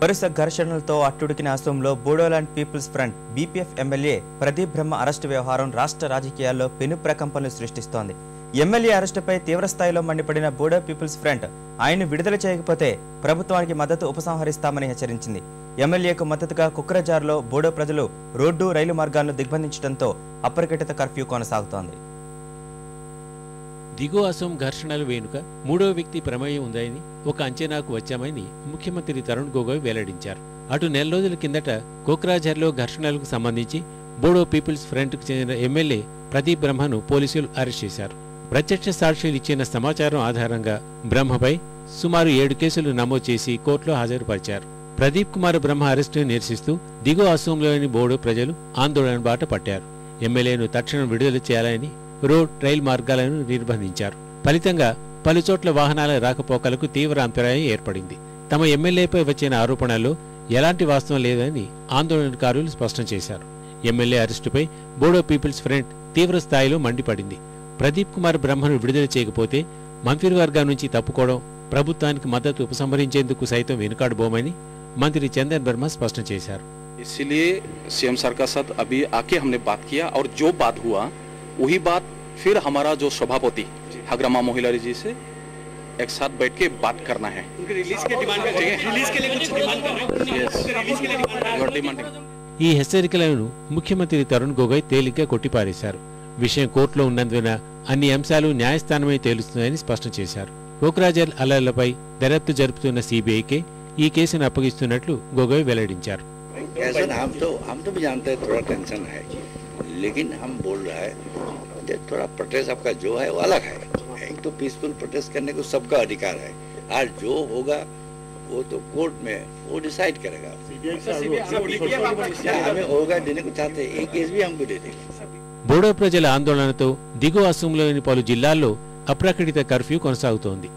వరుస ఘర్షణలతో అట్టుడికిన అసోంలో Bodoland People's Front BPF MLA Pradeep Brahma arrest వ్యవహారం రాష్ట్ర రాజకీయాల్లో పెను ప్రకంపనలు సృష్టిస్తోంది. ఎమ్మెల్యే అరెస్టుపై తీవ్రస్థాయిలో మండిపడిన బోడో పీపుల్స్ ఫ్రంట్ ఆయన్ను విడుదల చేయకపోతే ప్రభుత్వానికి మద్దతు ఉపసంహరిస్తామని హెచ్చరించింది. ఎమ్మెల్యేకు మద్దతుగా కుక్రజార్లో బోడో ప్రజలు రోడ్డు, రైలు మార్గాలను దిగ్బంధించడంతో అప్రకటిత కర్ఫ్యూ కొనసాగుతోంది. దిగువ అసోం ఘర్షణల వెనుక మూడో వ్యక్తి ప్రమేయం ఉందని ఒక అంచనాకు వచ్చామని ముఖ్యమంత్రి తరుణ్ గొగోయ్ వెల్లడించారు. అటు నెల రోజుల కిందట కోక్రాఝార్లో ఘర్షణలకు సంబంధించి బోడో పీపుల్స్ ఫ్రంట్కు చెందిన ఎమ్మెల్యే ప్రదీప్ బ్రహ్మను పోలీసులు అరెస్ట్ చేశారు. ప్రత్యక్ష సాక్షులు ఇచ్చిన సమాచారం ఆధారంగా బ్రహ్మపై సుమారు 7 కేసులు నమోదు చేసి కోర్టులో హాజరుపరిచారు. ప్రదీప్ కుమార్ బ్రహ్మ అరెస్టును నిరసిస్తూ దిగువ అసోంలోని బోడో ప్రజలు ఆందోళన బాట పట్టారు. ఎమ్మెల్యేను తక్షణం విడుదల చేయాలని రోడ్, రైలు మార్గాలను నిర్బంధించారు. ఫలితంగా పలుచోట్ల వాహనాల రాకపోకలకు తీవ్ర అంతరాయం ఏర్పడింది. తమ ఎమ్మెల్యేపై వచ్చిన ఆరోపణల్లో ఎలాంటి వాస్తవం లేదని ఆందోళనకారులు స్పష్టం చేశారు. ఎమ్మెల్యే అరెస్టుపై బోడో పీపుల్స్ ఫ్రంట్ తీవ్ర స్థాయిలో మండిపడింది. ప్రదీప్ కుమార్ బ్రహ్మను విడుదల చేయకపోతే మంత్రివర్గం నుంచి తప్పుకోవడం, ప్రభుత్వానికి మద్దతు ఉపసంహరించేందుకు సైతం వెనుకాడబోమని మంత్రి చందన్ వర్మ స్పష్టం చేశారు. इसलिए सीएम सर का साथ अभी आके हमने बात किया और जो बात हुआ वही बात फिर हमारा जो सभापति हग्रमा मोहिलारी जी से एक साथ बैठ के बात करना है. रिलीज के डिमांड कर रहे हैं. रिलीज के लिए कुछ डिमांड कर रहे हैं. रिलीज के लिए डिमांड कर रहे हैं. ఈ హెచ్చరికలను ముఖ్యమంత్రి తరుణ్ గొగోయ్ తేలిగ్గా కొట్టిపారేశారు. విషయం కోర్టులో ఉన్నందున అన్ని అంశాలు న్యాయస్థానమే తేలుస్తుందని స్పష్టం చేశారు. కోక్రాఝార్ అల్లర్లపై దర్యాప్తు జరుపుతున్న सीबीआईకే ఈ కేసును అప్పగిస్తున్నట్లు గొగోయ్ వెల్లడించారు. हम तो भी जानते हैं थोड़ा टेंशन है, लेकिन हम बोल रहा है थोड़ा प्रोटेस्ट आपका जो है वो अलग है. एक तो पीसफुल प्रोटेस्ट करने को सबका अधिकार है. आज जो होगा वो तो कोर्ट में वो डिसाइड करेगा. हमें होगा देने को चाहते एक केस भी हमको दे देगा. బోడో ప్రజల ఆందోళనతో దిగువ అసోంలోని పలు జిల్లాల్లో అప్రకటిత కర్ఫ్యూ కొనసాగుతోంది.